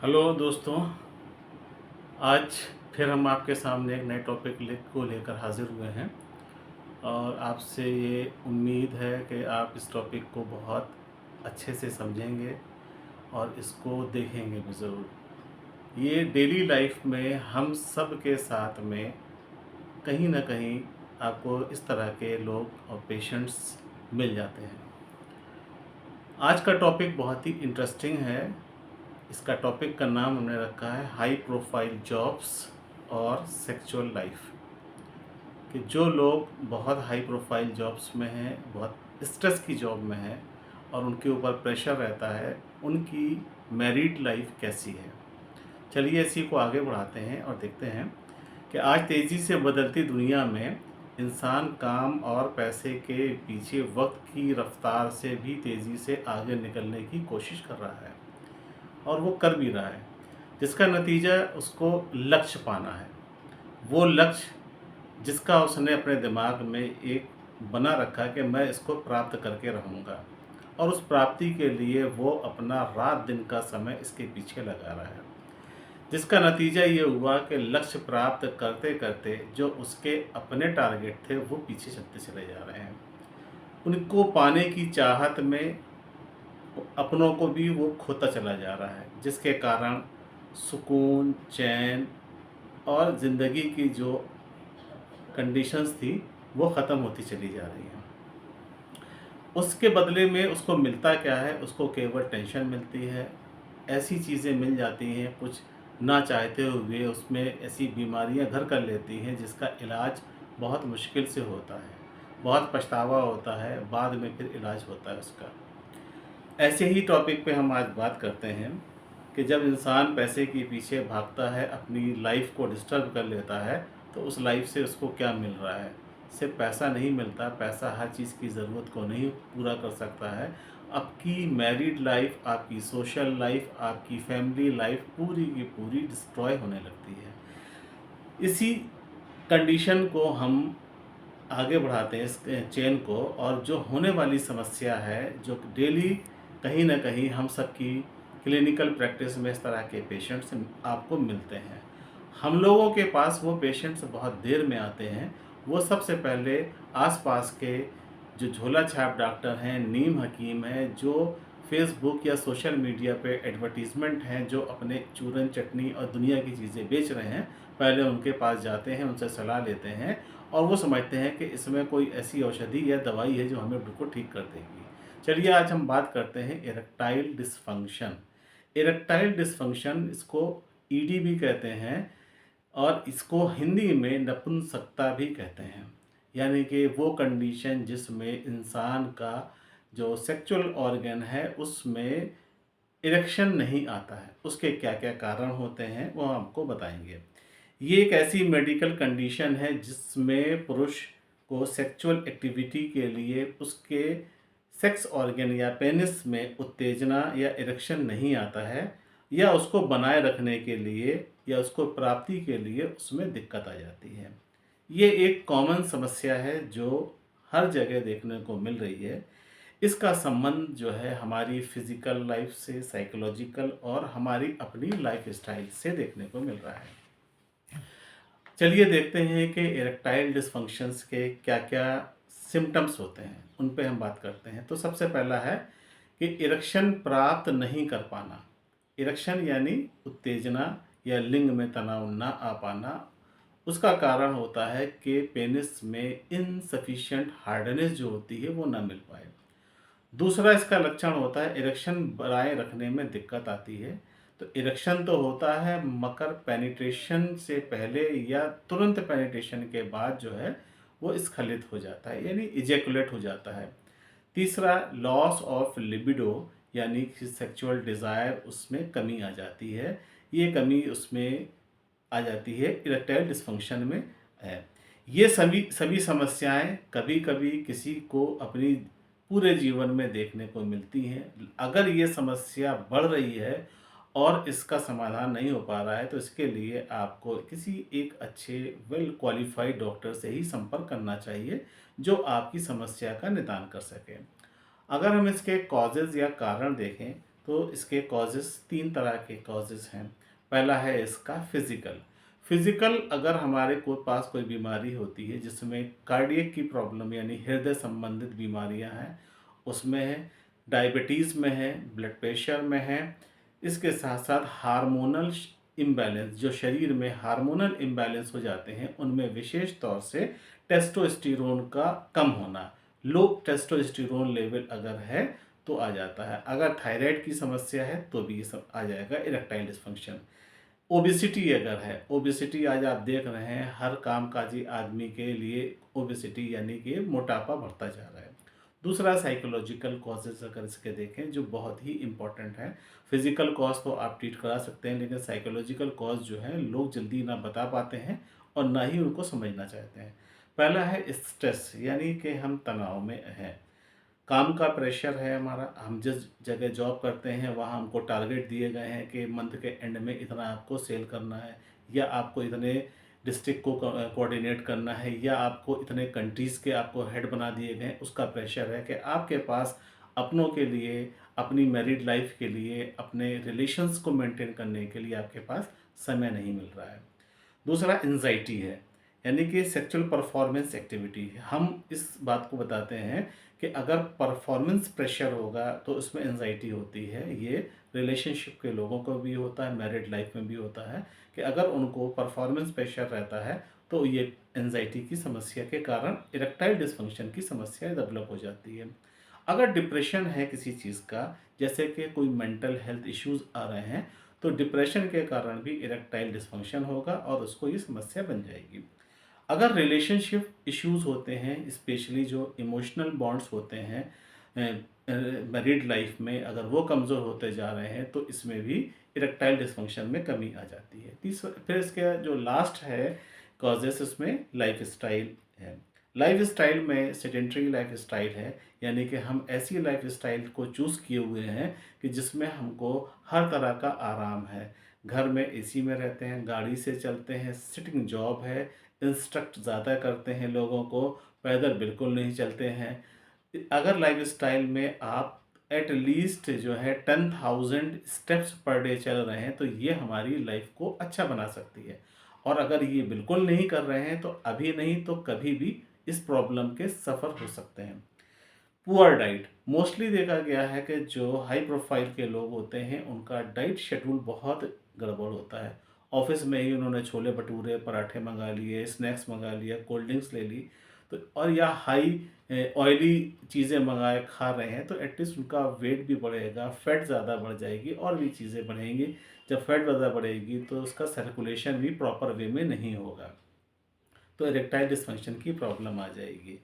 Hello दोस्तों। आज फिर हम आपके सामने एक नए टॉपिक को लेकर हाजिर हुए हैं और आपसे ये उम्मीद है कि आप इस टॉपिक को बहुत अच्छे से समझेंगे और इसको देखेंगे भी ज़रूर। ये डेली लाइफ में हम सब के साथ में कहीं ना कहीं आपको इस तरह के लोग और पेशेंट्स मिल जाते हैं। आज का टॉपिक बहुत ही इंटरेस्टिंग है। इसका टॉपिक का नाम हमने रखा है हाई प्रोफाइल जॉब्स और सेक्सुअल लाइफ। कि जो लोग बहुत हाई प्रोफाइल जॉब्स में हैं, बहुत स्ट्रेस की जॉब में हैं और उनके ऊपर प्रेशर रहता है, उनकी मैरिड लाइफ कैसी है। चलिए इसी को आगे बढ़ाते हैं और देखते हैं कि आज तेज़ी से बदलती दुनिया में इंसान काम और पैसे के पीछे वक्त की रफ्तार से भी तेज़ी से आगे निकलने की कोशिश कर रहा है और वो कर भी रहा है, जिसका नतीजा उसको लक्ष्य पाना है। वो लक्ष्य जिसका उसने अपने दिमाग में एक बना रखा कि मैं इसको प्राप्त करके रहूँगा, और उस प्राप्ति के लिए वो अपना रात दिन का समय इसके पीछे लगा रहा है, जिसका नतीजा ये हुआ कि लक्ष्य प्राप्त करते करते जो उसके अपने टारगेट थे वो पीछे चलते चले जा रहे हैं। उनको पाने की चाहत में अपनों को भी वो खोता चला जा रहा है, जिसके कारण सुकून, चैन और ज़िंदगी की जो कंडीशंस थी वो ख़त्म होती चली जा रही हैं। उसके बदले में उसको मिलता क्या है? उसको केवल टेंशन मिलती है, ऐसी चीज़ें मिल जाती हैं कुछ ना चाहते हुए, उसमें ऐसी बीमारियां घर कर लेती हैं जिसका इलाज बहुत मुश्किल से होता है, बहुत पछतावा होता है, बाद में फिर इलाज होता है उसका। ऐसे ही टॉपिक पे हम आज बात करते हैं कि जब इंसान पैसे के पीछे भागता है, अपनी लाइफ को डिस्टर्ब कर लेता है, तो उस लाइफ से उसको क्या मिल रहा है? सिर्फ पैसा नहीं मिलता, पैसा हर चीज़ की ज़रूरत को नहीं पूरा कर सकता है। आपकी मैरिड लाइफ, आपकी सोशल लाइफ, आपकी फैमिली लाइफ पूरी की पूरी डिस्ट्रॉय होने लगती है। इसी कंडीशन को हम आगे बढ़ाते हैं, इस चेन को, और जो होने वाली समस्या है, जो डेली कहीं न कहीं हम सबकी क्लिनिकल प्रैक्टिस में इस तरह के पेशेंट्स आपको मिलते हैं। हम लोगों के पास वो पेशेंट्स बहुत देर में आते हैं। वो सबसे पहले आस-पास के जो झोला-छाप डॉक्टर हैं, नीम हकीम हैं, जो फ़ेसबुक या सोशल मीडिया पे एडवर्टाइज़मेंट हैं, जो अपने चूरन चटनी और दुनिया की चीज़ें बेच रहे हैं, पहले उनके पास जाते हैं, उनसे सलाह लेते हैं और वो समझते हैं कि इसमें कोई ऐसी औषधि या दवाई है जो हमें बिल्कुल ठीक कर देगी। चलिए आज हम बात करते हैं इरेक्टाइल डिस्फंक्शन। इरेक्टाइल डिस्फंक्शन, इसको ईडी भी कहते हैं और इसको हिंदी में नपुंसकता भी कहते हैं। यानी कि वो कंडीशन जिसमें इंसान का जो सेक्सुअल ऑर्गन है उसमें इरेक्शन नहीं आता है। उसके क्या-क्या कारण होते हैं वो हम आपको बताएँगे। ये एक ऐसी मेडिकल कंडीशन है जिसमें पुरुष को सेक्सुअल एक्टिविटी के लिए उसके सेक्स ऑर्गन या पेनिस में उत्तेजना या इरेक्शन नहीं आता है, या उसको बनाए रखने के लिए या उसको प्राप्ति के लिए उसमें दिक्कत आ जाती है। ये एक कॉमन समस्या है जो हर जगह देखने को मिल रही है। इसका संबंध जो है हमारी फिज़िकल लाइफ से, साइकोलॉजिकल और हमारी अपनी लाइफ़स्टाइल से देखने को मिल रहा है। चलिए देखते हैं कि इरेक्टाइल डिसफंक्शंस के क्या-क्या सिम्पटम्स होते हैं, उन पे हम बात करते हैं। तो सबसे पहला है कि इरेक्शन प्राप्त नहीं कर पाना। इरेक्शन यानी उत्तेजना या लिंग में तनाव ना आ पाना। उसका कारण होता है कि पेनिस में इनसफिशिएंट हार्डनेस जो होती है वो ना मिल पाए। दूसरा इसका लक्षण होता है इरेक्शन बनाए रखने में दिक्कत आती है। तो इरेक्शन तो होता है मगर पेनिट्रेशन से पहले या तुरंत पेनिट्रेशन के बाद जो है वो स्खलित हो जाता है, यानी इजैकुलेट हो जाता है। तीसरा लॉस ऑफ लिबिडो, यानी कि सेक्सुअल डिज़ायर, उसमें कमी आ जाती है। ये कमी उसमें आ जाती है इरेक्टाइल डिस्फंक्शन में है। ये सभी सभी समस्याएं कभी कभी किसी को अपनी पूरे जीवन में देखने को मिलती हैं। अगर ये समस्या बढ़ रही है और इसका समाधान नहीं हो पा रहा है तो इसके लिए आपको किसी एक अच्छे वेल क्वालिफाइड डॉक्टर से ही संपर्क करना चाहिए, जो आपकी समस्या का निदान कर सके। अगर हम इसके कॉजेज़ या कारण देखें तो इसके कॉजेज़ 3 तरह के कॉजेज़ हैं। पहला है इसका फिज़िकल अगर हमारे को पास कोई बीमारी होती है जिसमें कार्डियक की प्रॉब्लम यानी हृदय संबंधित बीमारियां हैं, उसमें है, डायबिटीज़ में है, ब्लड प्रेशर में है, इसके साथ साथ हार्मोनल इम्बैलेंस, जो शरीर में हार्मोनल इम्बैलेंस हो जाते हैं उनमें विशेष तौर से टेस्टोस्टेरोन का कम होना, लो टेस्टोस्टेरोन लेवल अगर है तो आ जाता है। अगर थायराइड की समस्या है तो भी ये सब आ जाएगा, इरेक्टाइल डिस्फंक्शन। ओबिसिटी अगर है, ओबिसिटी आज आप देख रहे हैं हर कामकाजी आदमी के लिए ओबिसिटी यानी कि मोटापा बढ़ता जा रहा है। दूसरा साइकोलॉजिकल कॉजेज़ अगर इसके देखें जो बहुत ही इम्पोर्टेंट है। फिजिकल कॉज तो आप ट्रीट करा सकते हैं, लेकिन साइकोलॉजिकल कॉज जो है लोग जल्दी ना बता पाते हैं और ना ही उनको समझना चाहते हैं। पहला है स्ट्रेस, यानी कि हम तनाव में हैं, काम का प्रेशर है हमारा, हम जिस जगह जॉब करते हैं वहाँ हमको टारगेट दिए गए हैं कि मंथ के एंड में इतना आपको सेल करना है, या आपको इतने डिस्ट्रिक्ट को कोऑर्डिनेट करना है, या आपको इतने कंट्रीज़ के आपको हेड बना दिए गए हैं। उसका प्रेशर है कि आपके पास अपनों के लिए, अपनी मैरिड लाइफ के लिए, अपने रिलेशंस को मेंटेन करने के लिए आपके पास समय नहीं मिल रहा है। दूसरा एंजाइटी है, यानी कि सेक्सुअल परफॉर्मेंस एक्टिविटी। हम इस बात को बताते हैं कि अगर परफॉर्मेंस प्रेशर होगा तो उसमें एंजाइटी होती है। ये रिलेशनशिप के लोगों को भी होता है, मैरिड लाइफ में भी होता है कि अगर उनको परफॉर्मेंस प्रेशर रहता है तो ये एंजाइटी की समस्या के कारण इरेक्टाइल डिस्फंक्शन की समस्या डेवलप हो जाती है। अगर डिप्रेशन है किसी चीज़ का, जैसे कि कोई मेंटल हेल्थ इश्यूज आ रहे हैं, तो डिप्रेशन के कारण भी इरेक्टाइल डिस्फंक्शन होगा और उसको ये समस्या बन जाएगी। अगर रिलेशनशिप इश्यूज होते हैं, स्पेशली जो इमोशनल बॉन्ड्स होते हैं मैरिड लाइफ में, अगर वो कमज़ोर होते जा रहे हैं तो इसमें भी इरेक्टाइल डिस्फंक्शन में कमी आ जाती है। तीसरा फिर इसके जो लास्ट है कॉजेस, उसमें लाइफ स्टाइल है। लाइफ स्टाइल में सेडेंट्री लाइफ स्टाइल है, यानी कि हम ऐसी लाइफ स्टाइल को चूज़ किए हुए हैं कि जिसमें हमको हर तरह का आराम है। घर में एसी में रहते हैं, गाड़ी से चलते हैं, सिटिंग जॉब है, इंस्ट्रक्ट ज़्यादा करते हैं लोगों को, पैदल बिल्कुल नहीं चलते हैं। अगर लाइफ़स्टाइल में आप एट लीस्ट जो है 10,000 स्टेप्स पर डे चल रहे हैं तो ये हमारी लाइफ को अच्छा बना सकती है। और अगर ये बिल्कुल नहीं कर रहे हैं तो अभी नहीं तो कभी भी इस प्रॉब्लम के सफ़र हो सकते हैं। पुअर डाइट, मोस्टली देखा गया है कि जो हाई प्रोफाइल के लोग होते हैं उनका डाइट शेड्यूल बहुत गड़बड़ होता है। ऑफिस में ही उन्होंने छोले भटूरे, पराठे मंगा लिए, स्नैक्स मंगा लिया, कोल्ड ड्रिंक्स ले ली, तो और या हाई ऑयली चीज़ें मंगाए खा रहे हैं, तो एटलीस्ट उनका वेट भी बढ़ेगा, फैट ज़्यादा बढ़ जाएगी और भी चीज़ें बढ़ेंगी। जब फैट ज़्यादा बढ़ेगी तो उसका सर्कुलेशन भी प्रॉपर वे में नहीं होगा, तो इरेक्टाइल डिस्फंक्शन की प्रॉब्लम आ जाएगी।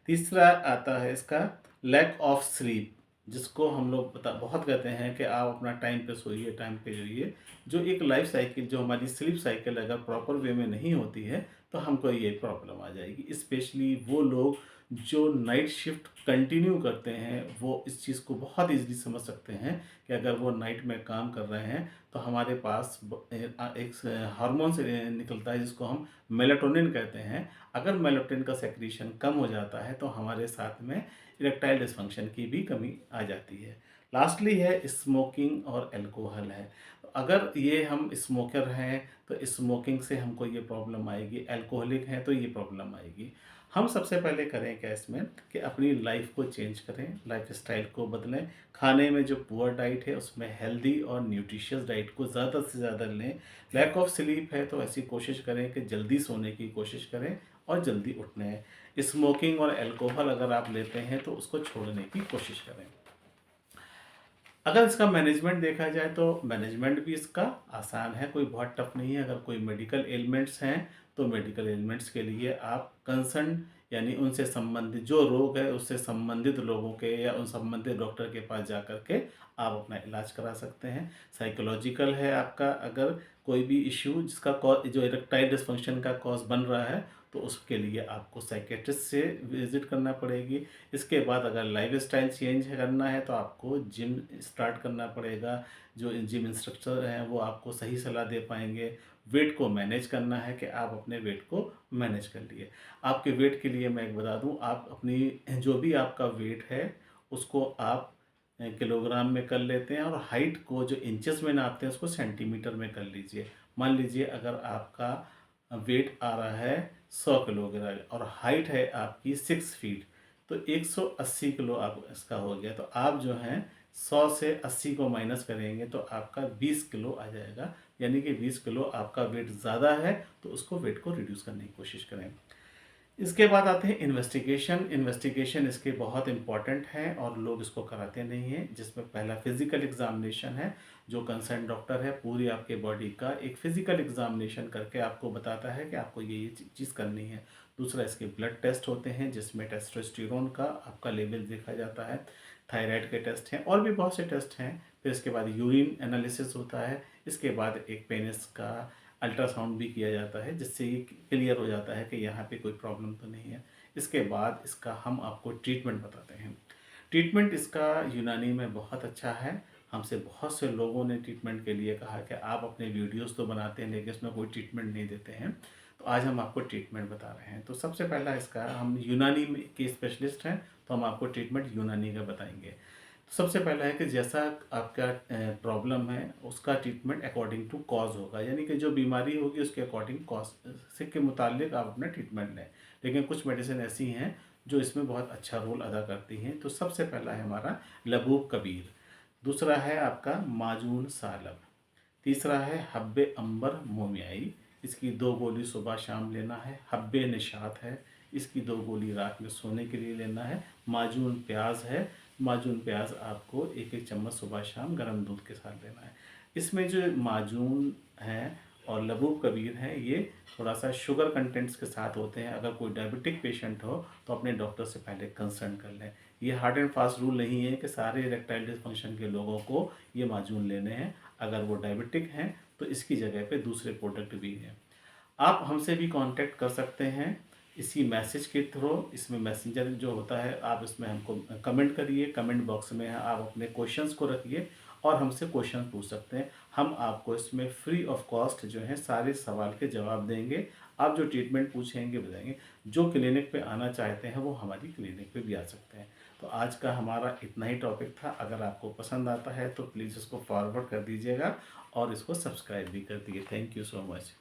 तीसरा आता है इसका लैक ऑफ स्लीप, जिसको हम लोग बहुत कहते हैं कि आप अपना टाइम पे सोइए, टाइम पे सोइए। जो एक लाइफ साइकिल, जो हमारी स्लीप साइकिल अगर प्रॉपर वे में नहीं होती है तो हमको ये प्रॉब्लम आ जाएगी। स्पेशली वो लोग जो नाइट शिफ्ट कंटिन्यू करते हैं वो इस चीज़ को बहुत ईज़िली समझ सकते हैं कि अगर वो नाइट में काम कर रहे हैं तो हमारे पास एक हार्मोन से निकलता है जिसको हम मेलाटोनिन कहते हैं। अगर मेलाटोनिन का सेक्रीशन कम हो जाता है तो हमारे साथ में इरेक्टाइल डिस्फंक्शन की भी कमी आ जाती है। लास्टली है स्मोकिंग और अल्कोहल है। अगर ये हम स्मोकर हैं तो स्मोकिंग से हमको ये प्रॉब्लम आएगी, अल्कोहलिक हैं तो ये प्रॉब्लम आएगी। हम सबसे पहले करें क्या इसमें कि अपनी लाइफ को चेंज करें, लाइफ स्टाइल को बदलें। खाने में जो पुअर डाइट है उसमें हेल्दी और न्यूट्रिशियस डाइट को ज़्यादा से ज़्यादा लें। लैक ऑफ स्लीप है तो ऐसी कोशिश करें कि जल्दी सोने की कोशिश करें और जल्दी उठने हैं। स्मोकिंग और अल्कोहल अगर आप लेते हैं तो उसको छोड़ने की कोशिश करें। अगर इसका मैनेजमेंट देखा जाए तो मैनेजमेंट भी इसका आसान है, कोई बहुत टफ नहीं है। अगर कोई मेडिकल एलिमेंट्स हैं तो मेडिकल एलिमेंट्स के लिए आप कंसर्न यानी उनसे संबंधित जो रोग है उससे संबंधित लोगों के या उन संबंधित डॉक्टर के पास जा कर के आप अपना इलाज करा सकते हैं। साइकोलॉजिकल है आपका, अगर कोई भी इश्यू जिसका कॉज, जो इरेक्टाइल डिस्फंक्शन का कॉज बन रहा है, तो उसके लिए आपको साइकेट्रिस्ट से विजिट करना पड़ेगी। इसके बाद अगर लाइफ स्टाइल चेंज करना है तो आपको जिम स्टार्ट करना पड़ेगा। जो जिम इंस्ट्रक्टर हैं वो आपको सही सलाह दे पाएंगे। वेट को मैनेज करना है कि आप अपने वेट को मैनेज कर लिए। आपके वेट के लिए मैं एक बता दूं, आप अपनी जो भी आपका वेट है उसको आप किलोग्राम में कर लेते हैं, और हाइट को जो इंचेस में नापते हैं उसको सेंटीमीटर में कर लीजिए। मान लीजिए अगर आपका वेट आ रहा है 100 किलोग्राम और हाइट है आपकी 6 फीट, तो 180 किलो आप इसका हो गया। तो आप जो हैं 100 से 80 को माइनस करेंगे तो आपका 20 किलो आ जाएगा, यानी कि 20 किलो आपका वेट ज़्यादा है, तो उसको वेट को रिड्यूस करने की कोशिश करें। इसके बाद आते हैं इन्वेस्टिगेशन। इन्वेस्टिगेशन इसके बहुत इंपॉर्टेंट है और लोग इसको कराते नहीं हैं, जिसमें पहला फिजिकल एग्जामिनेशन है। जो कंसर्न डॉक्टर है पूरी आपके बॉडी का एक फिजिकल एग्जामिनेशन करके आपको बताता है कि आपको ये चीज़ करनी है। दूसरा इसके ब्लड टेस्ट होते हैं, जिसमें टेस्टोस्टेरोन का आपका लेवल देखा जाता है, थायराइड के टेस्ट हैं, और भी बहुत से टेस्ट हैं। फिर इसके बाद यूरिन एनालिसिस होता है। इसके बाद एक पेनिस का अल्ट्रासाउंड भी किया जाता है, जिससे ये क्लियर हो जाता है कि यहाँ पे कोई प्रॉब्लम तो नहीं है। इसके बाद इसका हम आपको ट्रीटमेंट बताते हैं। ट्रीटमेंट इसका यूनानी में बहुत अच्छा है। हमसे बहुत से लोगों ने ट्रीटमेंट के लिए कहा कि आप अपने वीडियोस तो बनाते हैं लेकिन इसमें कोई ट्रीटमेंट नहीं देते हैं, तो आज हम आपको ट्रीटमेंट बता रहे हैं। तो सबसे पहला इसका, हम यूनानी में के स्पेशलिस्ट हैं, तो हम आपको ट्रीटमेंट यूनानी का बताएंगे। सबसे पहला है कि जैसा आपका प्रॉब्लम है उसका ट्रीटमेंट अकॉर्डिंग टू कॉज होगा, यानी कि जो बीमारी होगी उसके अकॉर्डिंग कॉज से के मुतालिक आप अपना ट्रीटमेंट लें। लेकिन कुछ मेडिसिन ऐसी हैं जो इसमें बहुत अच्छा रोल अदा करती हैं। तो सबसे पहला है हमारा लबूब कबीर, दूसरा है आपका माजून सालब, तीसरा है हब्बे अंबर मोमियाई, इसकी 2 गोली सुबह शाम लेना है। हब्बे निशात है, इसकी 2 गोली रात में सोने के लिए लेना है। माजून प्याज है, माजून प्याज आपको 1-1 चम्मच सुबह शाम गर्म दूध के साथ लेना है। इसमें जो माजून है और लबूब कबीर है, ये थोड़ा सा शुगर कंटेंट्स के साथ होते हैं। अगर कोई डायबिटिक पेशेंट हो तो अपने डॉक्टर से पहले कंसल्ट कर लें। ये हार्ड एंड फास्ट रूल नहीं है कि सारे इरेक्टाइल डिसफंक्शन के लोगों को ये माजून लेने हैं। अगर वो डायबिटिक हैं तो इसकी जगह पे दूसरे प्रोडक्ट भी हैं। आप हमसे भी कांटेक्ट कर सकते हैं इसी मैसेज के थ्रू। इसमें मैसेंजर जो होता है, आप इसमें हमको कमेंट करिए, कमेंट बॉक्स में आप अपने क्वेश्चंस को रखिए और हमसे क्वेश्चन पूछ सकते हैं। हम आपको इसमें फ्री ऑफ कॉस्ट जो है सारे सवाल के जवाब देंगे। आप जो ट्रीटमेंट पूछेंगे बताएंगे। जो क्लिनिक पे आना चाहते हैं वो हमारी क्लिनिक पे भी आ सकते हैं। तो आज का हमारा इतना ही टॉपिक था। अगर आपको पसंद आता है तो प्लीज़ इसको फॉरवर्ड कर दीजिएगा और इसको सब्सक्राइब भी कर दिए। Thank you so much.